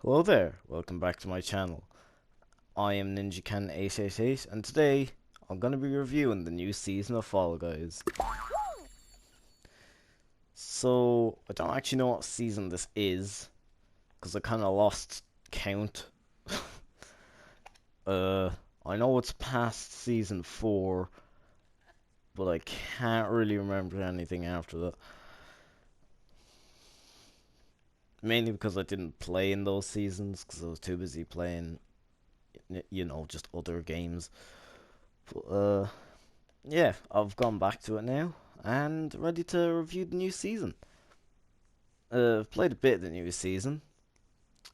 Hello there, welcome back to my channel. I am NinjaCan888 and today I'm going to be reviewing the new season of Fall Guys. So, I don't actually know what season this is, because I kind of lost count. I know it's past season 4, but I can't really remember anything after that. Mainly because I didn't play in those seasons, because I was too busy playing, you know, just other games. But, yeah, I've gone back to it now, and ready to review the new season. I've played a bit of the new season,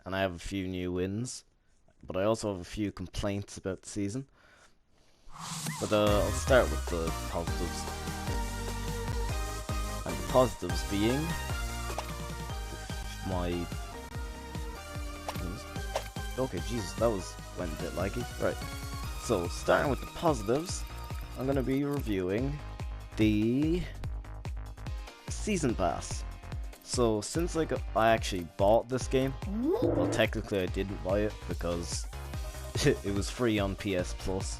and I have a few new wins, but I also have a few complaints about the season. But I'll start with the positives. And the positives being my... Okay, Jesus, that went a bit laggy. Right, so starting with the positives, I'm going to be reviewing the Season Pass. So since I actually bought this game, well technically I didn't buy it because it was free on PS Plus,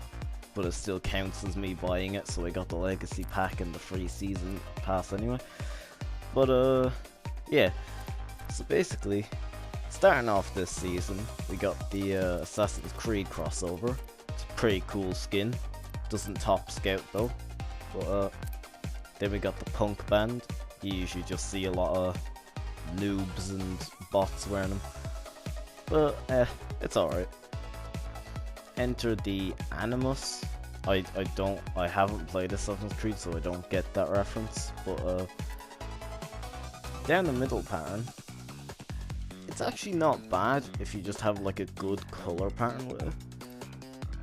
but it still counts as me buying it, so I got the Legacy Pack and the free Season Pass anyway. But yeah, so basically, starting off this season, we got the Assassin's Creed crossover. It's a pretty cool skin. Doesn't top Scout though. But then we got the Punk Band. You usually just see a lot of noobs and bots wearing them. But it's alright. Enter the Animus. I haven't played Assassin's Creed, so I don't get that reference. But down the middle pattern, it's actually not bad if you just have like a good color pattern with it.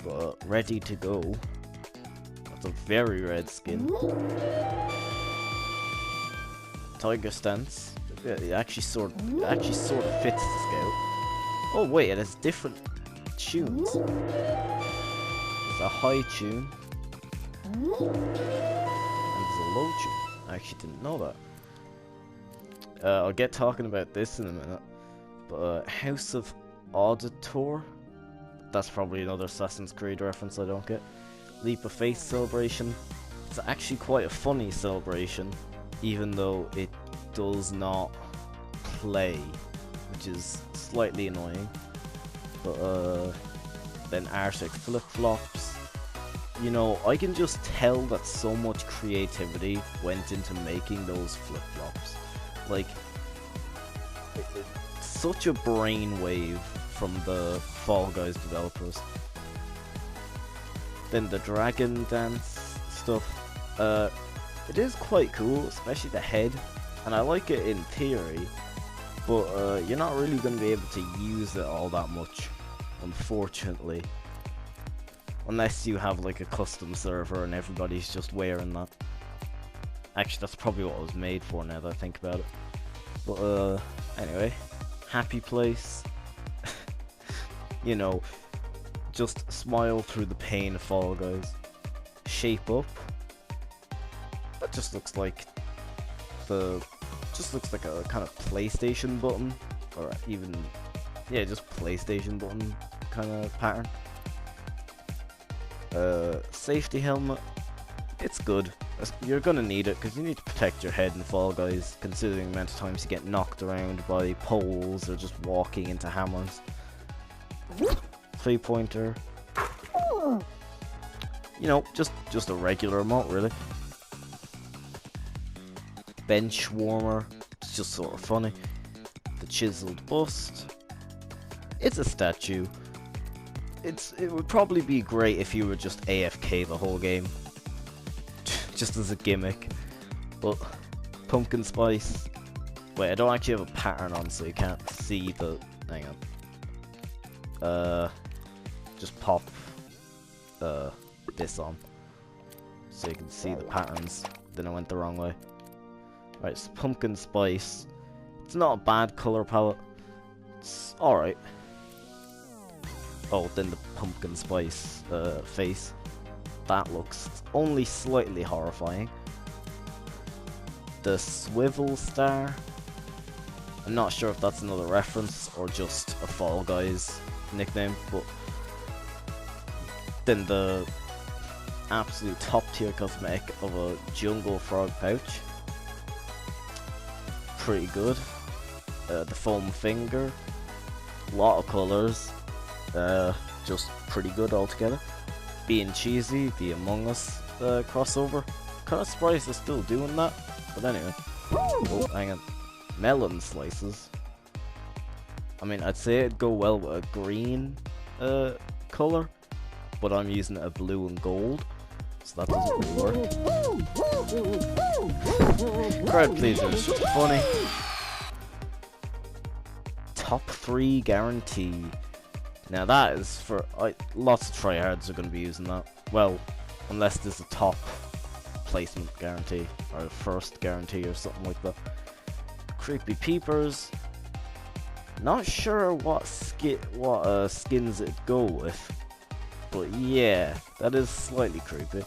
But ready to go. That's a very red skin. Tiger Stance. Yeah, it actually sort of fits the Scout. Oh wait, it has different tunes. There's a high tune and there's a low tune. I actually didn't know that. I'll get talking about this in a minute. But House of Auditor, that's probably another Assassin's Creed reference I don't get. Leap of Faith celebration. It's actually quite a funny celebration, even though it does not play, which is slightly annoying. But then Arctic Flip-Flops. You know, I can just tell that so much creativity went into making those flip-flops. Like, such a brainwave from the Fall Guys developers. Then the Dragon Dance stuff. It is quite cool, especially the head, and I like it in theory, but you're not really going to be able to use it all that much, unfortunately. Unless you have like a custom server and everybody's just wearing that. Actually, that's probably what it was made for now that I think about it. But anyway, Happy Place. You know, just smile through the pain of Fall Guys. Shape Up. That just looks like a kind of PlayStation button, or even, yeah, just PlayStation button kind of pattern. Safety helmet. It's good. You're gonna need it because you need to protect your head in Fall Guys, considering the amount of times you get knocked around by poles or just walking into hammers. 3-pointer. You know, just a regular remote, really. Bench warmer. It's just sort of funny. The chiseled bust. It's a statue. It would probably be great if you were just AFK the whole game. Just as a gimmick. But pumpkin spice. Wait, I don't actually have a pattern on, so you can't see the. Hang on. Just pop this on, so you can see the patterns. Then I went the wrong way. Right, so pumpkin spice. It's not a bad color palette. It's alright. Oh, then the pumpkin spice face. That looks only slightly horrifying. The swivel star. I'm not sure if that's another reference or just a Fall Guys nickname, but then the absolute top tier cosmetic of a jungle frog pouch. Pretty good. The foam finger. Lot of colours. Just pretty good altogether. Being cheesy, the Among Us crossover. Kinda surprised they're still doing that, but anyway. Oh, hang on. Melon slices. I mean, I'd say it'd go well with a green colour, but I'm using a blue and gold, so that doesn't really work. Crowd pleaser is just funny. Top 3 guarantee. Now that is for lots of tryhards are going to be using that. Well, unless there's a top placement guarantee or a first guarantee or something like that. Creepy peepers. Not sure what skins it'd go with, but yeah, that is slightly creepy.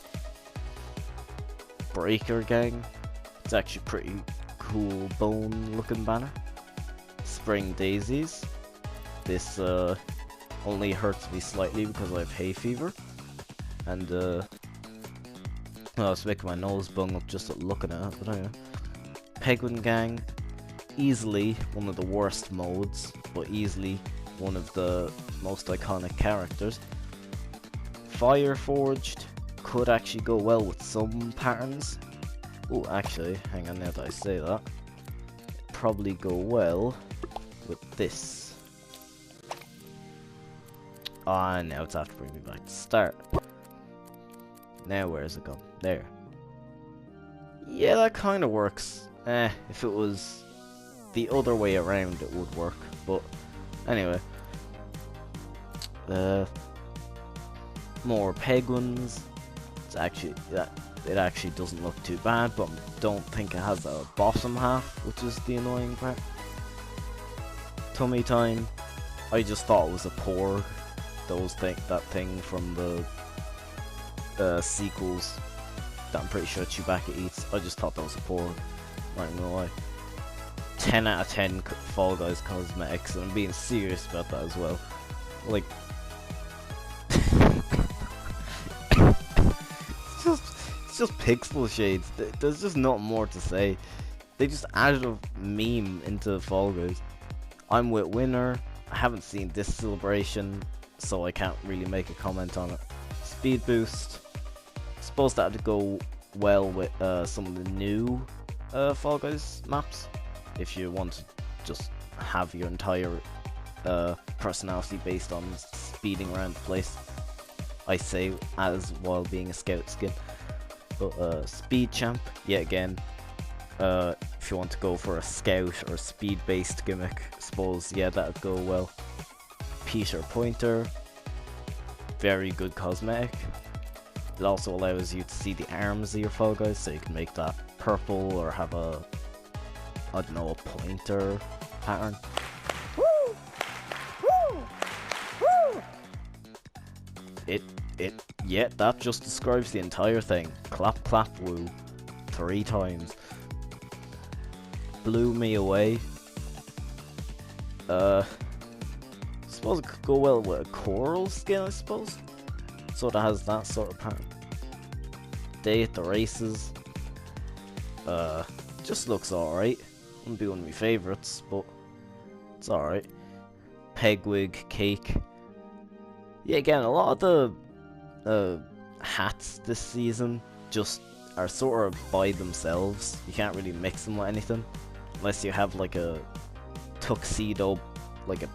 Breaker gang. It's actually pretty cool bone looking banner. Spring daisies. This only hurts me slightly because I have hay fever, and well, it's making my nose bung up just at looking at it. But anyway, Penguin gang. Easily one of the worst modes, but easily one of the most iconic characters. Fire forged could actually go well with some patterns. Oh, actually, hang on, now that I say that, it'd probably go well with this. Ah, now it's after bringing me back to start. Now where's it gone? There. Yeah, that kind of works. If it was the other way around, it would work. But anyway, more penguins. It's actually it actually doesn't look too bad, but don't think it has a bottom half, which is the annoying part. Tummy time. I just thought it was a porg. That thing from the sequels that I'm pretty sure Chewbacca eats. I just thought that was a porg. Not even gonna lie. 10 out of 10 Fall Guys cosmetics, and I'm being serious about that as well. Like, it's just pixel shades. There's just not more to say. They just added a meme into Fall Guys. I'm with Winner. I haven't seen this celebration, so I can't really make a comment on it. Speed boost. Supposed that to go well with some of the new Fall Guys maps. If you want to just have your entire personality based on speeding around the place, I say, as while being a scout skin. But speed champ, yet again, if you want to go for a scout or speed based gimmick, I suppose, yeah, that'd go well. Peter Pointer, very good cosmetic. It also allows you to see the arms of your Fall Guys, so you can make that purple or have a, I don't know, a pointer pattern. Woo! Woo! Woo! Yeah, that just describes the entire thing. Clap, clap, woo. 3 times. Blew me away. Suppose it could go well with a coral skin, I suppose. Sort of has that sort of pattern. Day at the races. Just looks alright. Wouldn't be one of my favourites, but it's alright. Pegwig cake. Yeah, again, a lot of the hats this season just are sort of by themselves. You can't really mix them with anything, unless you have like a tuxedo, like a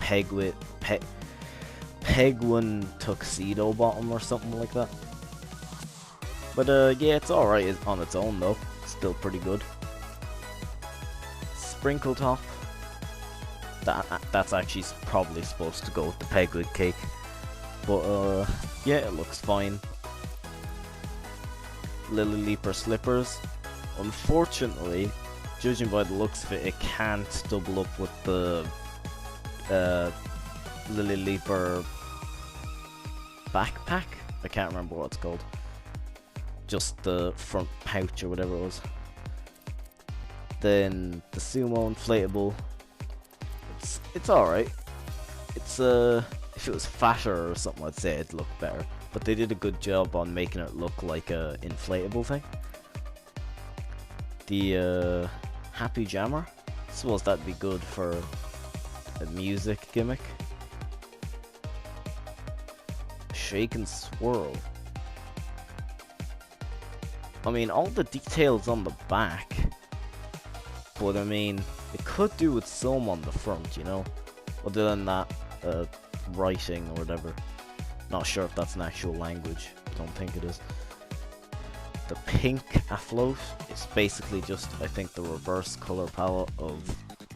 penguin tuxedo bottom or something like that. But yeah, it's alright on its own though. It's still pretty good. Sprinkle top. That's actually probably supposed to go with the Pegwood cake. But yeah, it looks fine. Lily Leaper slippers. Unfortunately, judging by the looks of it, it can't double up with the Lily Leaper backpack. I can't remember what it's called. Just the front pouch or whatever it was. Then the Sumo inflatable. it's alright. It's if it was fatter or something, I'd say it'd look better. But they did a good job on making it look like a inflatable thing. The Happy Jammer, I suppose that'd be good for a music gimmick. Shake and swirl. I mean, all the details on the back, but I mean, it could do with some on the front, you know? Other than that, writing or whatever. Not sure if that's an actual language. Don't think it is. The pink afloat is basically just, I think, the reverse color palette of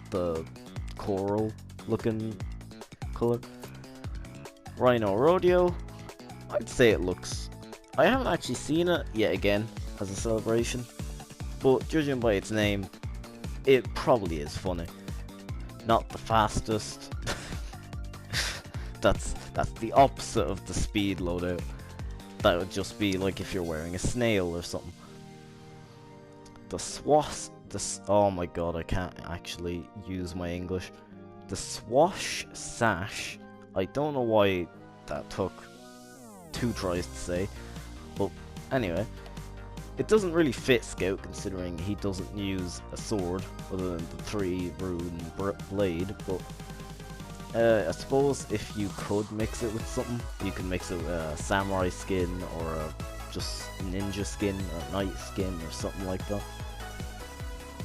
the coral looking color. Rhino Rodeo, I'd say it looks... I haven't actually seen it yet again as a celebration, but judging by its name, it probably is funny. Not the fastest. That's the opposite of the speed loadout. That would just be like if you're wearing a snail or something. The oh my god, I can't actually use my English. The swash sash. I don't know why that took 2 tries to say, but anyway. It doesn't really fit Scout considering he doesn't use a sword other than the 3 rune blade, but I suppose if you could mix it with something, you can mix it with a samurai skin or a just ninja skin or knight skin or something like that.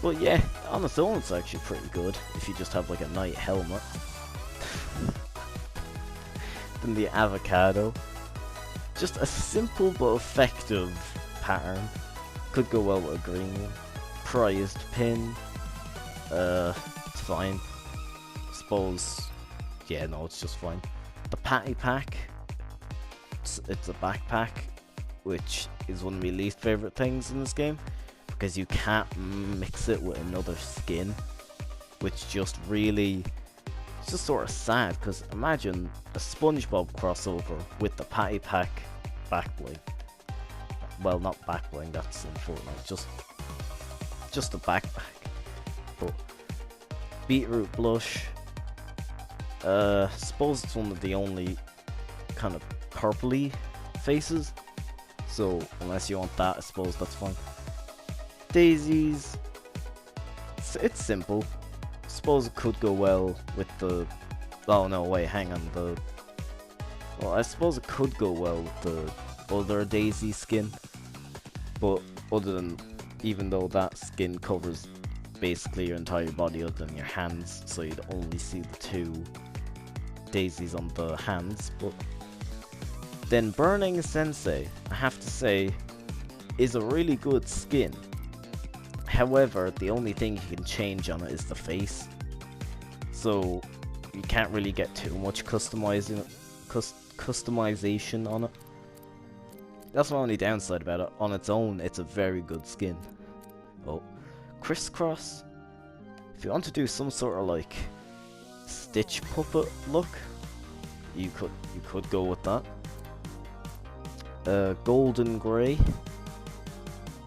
But yeah, on its own it's actually pretty good if you just have like a knight helmet. Then the avocado. Just a simple but effective pattern. Could go well with a green one. Prized pin. It's fine. Suppose. Yeah, no, it's just fine. The patty pack. It's a backpack, which is one of my least favorite things in this game, because you can't mix it with another skin, which just really. It's just sort of sad, because imagine a SpongeBob crossover with the patty pack back bling. Well, not back bling, that's in Fortnite, just a backpack. But beetroot blush, suppose it's one of the only kind of purpley faces, so unless you want that, I suppose that's fine. Daisies, it's simple. I suppose it could go well with the, oh no, wait, hang on, well, I suppose it could go well with the other Daisy skin, but other than, even though that skin covers basically your entire body other than your hands, so you'd only see the 2 daisies on the hands. But then Burning Sensei, I have to say, is a really good skin. However, the only thing you can change on it is the face, so you can't really get too much customization on it. That's my only downside about it. On its own, it's a very good skin. Oh, crisscross. If you want to do some sort of like Stitch puppet look, you could go with that. Golden grey.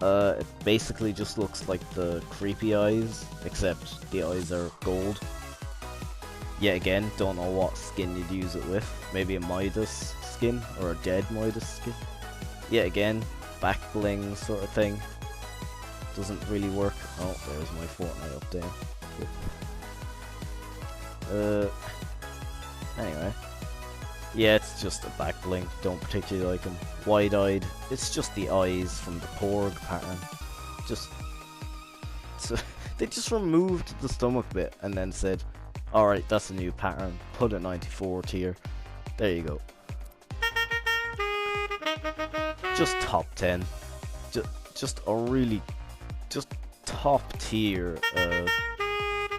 It basically just looks like the creepy eyes, except the eyes are gold. Yet again, don't know what skin you'd use it with. Maybe a Midas skin or a dead Midas skin. Yet again, back bling sort of thing. Doesn't really work. Oh, there's my Fortnite update. Anyway. Yeah, it's just a back bling. Don't particularly like them. Wide-eyed. It's just the eyes from the Porg pattern. They just removed the stomach bit and then said, alright, that's a new pattern. Put it 94 tier. There you go. Just top 10. Just a really, just top tier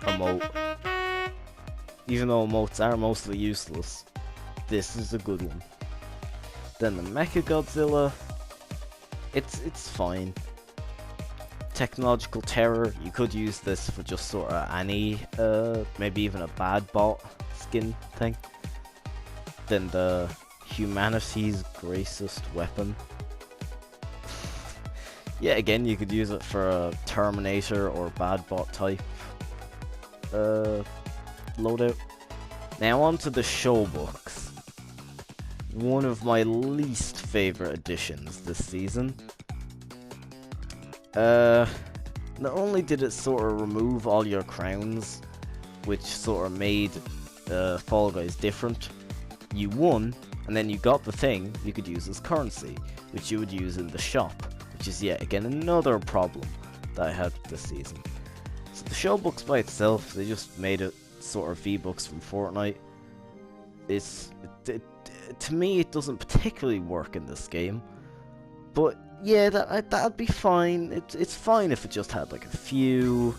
emote. Even though emotes are mostly useless, this is a good one. Then the Mechagodzilla, it's fine. Technological Terror, you could use this for just sort of any, maybe even a bad bot skin thing. Then the Humanity's Greatest Weapon. Yeah, again, you could use it for a Terminator or bad bot type loadout. Now on to the show books. One of my least favorite additions this season. Not only did it sort of remove all your crowns, which sort of made Fall Guys different. You won, and then you got the thing you could use as currency, which you would use in the shop, which is yet again another problem that I had this season. So the show books by itself, they just made it sort of V-Bucks from Fortnite. To me, it doesn't particularly work in this game, but yeah, that'd be fine. It's fine if it just had like a few,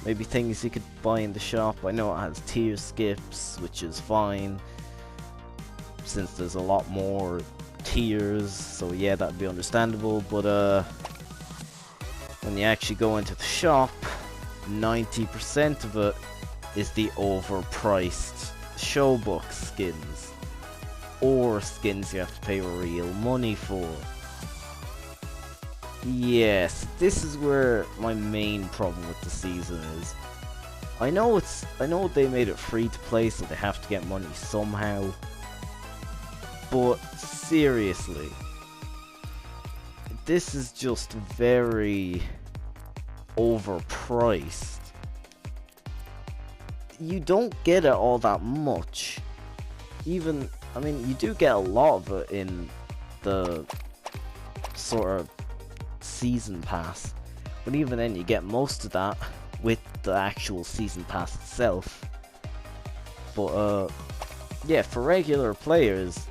maybe things you could buy in the shop. I know it has tier skips, which is fine, since there's a lot more tiers, so yeah, that'd be understandable. But when you actually go into the shop, 90% of it is the overpriced showbook skins, or skins you have to pay real money for. Yes, this is where my main problem with the season is. I know they made it free to play, so they have to get money somehow. But seriously, this is just very overpriced. You don't get it all that much. Even, I mean, you do get a lot of it in the sort of season pass, but even then you get most of that with the actual season pass itself. But yeah, for regular players,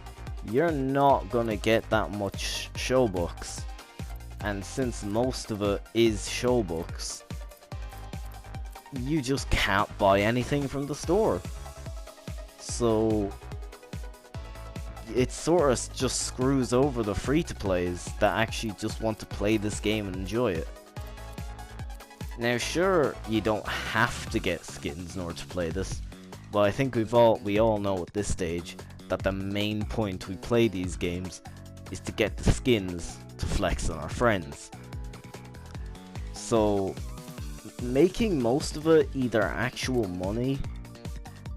you're not gonna get that much showbooks, and since most of it is showbooks, you just can't buy anything from the store. So it sort of just screws over the free-to-plays that actually just want to play this game and enjoy it. Now sure, you don't have to get skins in order to play this, but I think we all know at this stage that the main point we play these games is to get the skins to flex on our friends. So making most of it either actual money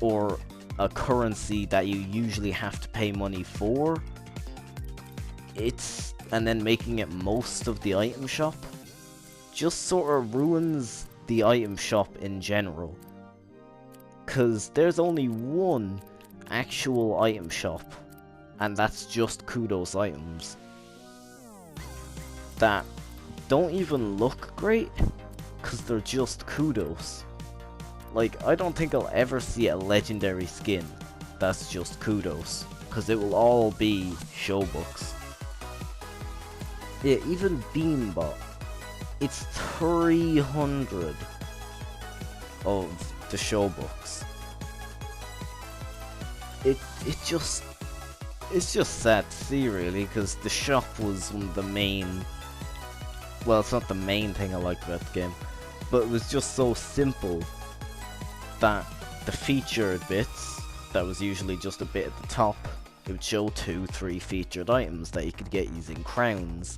or a currency that you usually have to pay money for, and then making it most of the item shop, just sort of ruins the item shop in general. Cause there's only one actual item shop, and that's just Kudos items that don't even look great, cause they're just Kudos. Like, I don't think I'll ever see a legendary skin that's just Kudos, because it will all be showbooks. Yeah, even Beanbot, it's 300 of the showbooks. It's just sad to see, really, because the shop was one of the main, well, it's not the main thing I liked about the game, but it was just so simple that the featured bits, that was usually just a bit at the top, it would show 2-3 featured items that you could get using crowns,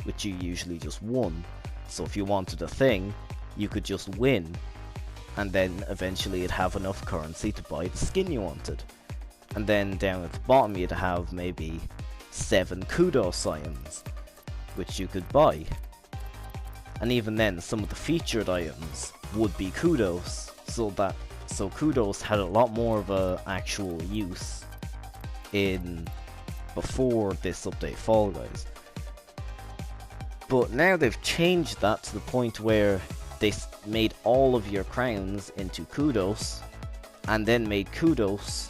which you usually just won. So if you wanted a thing, you could just win, and then eventually you'd have enough currency to buy the skin you wanted. And then down at the bottom you'd have maybe 7 Kudos items, which you could buy. And even then, some of the featured items would be Kudos, so Kudos had a lot more of a actual use before this update, Fall Guys. But now they've changed that to the point where they made all of your crowns into Kudos, and then made Kudos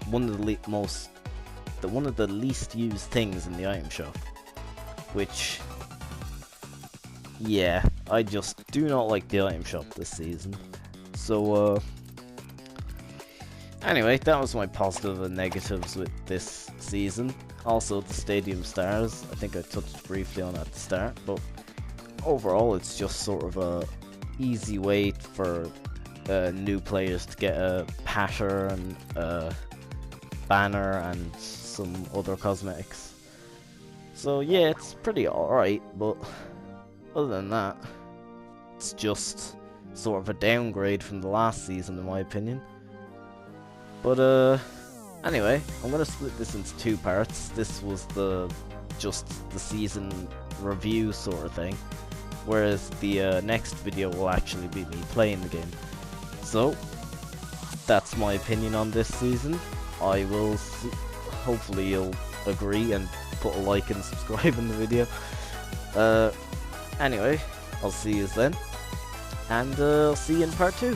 one of the least used things in the item shop. Which, yeah, I just do not like the item shop this season. So, anyway, that was my positive and negatives with this season. Also, the Stadium Stars, I think I touched briefly on at the start, but overall it's just sort of a easy way for new players to get a patter and a banner and some other cosmetics. So yeah, it's pretty alright, but other than that, it's just sort of a downgrade from the last season in my opinion. But anyway, I'm gonna split this into 2 parts. This was just the season review sort of thing, whereas the next video will actually be me playing the game. So that's my opinion on this season. I will see, hopefully you'll agree and put a like and subscribe in the video. Anyway, I'll see you then, and I'll see you in part 2.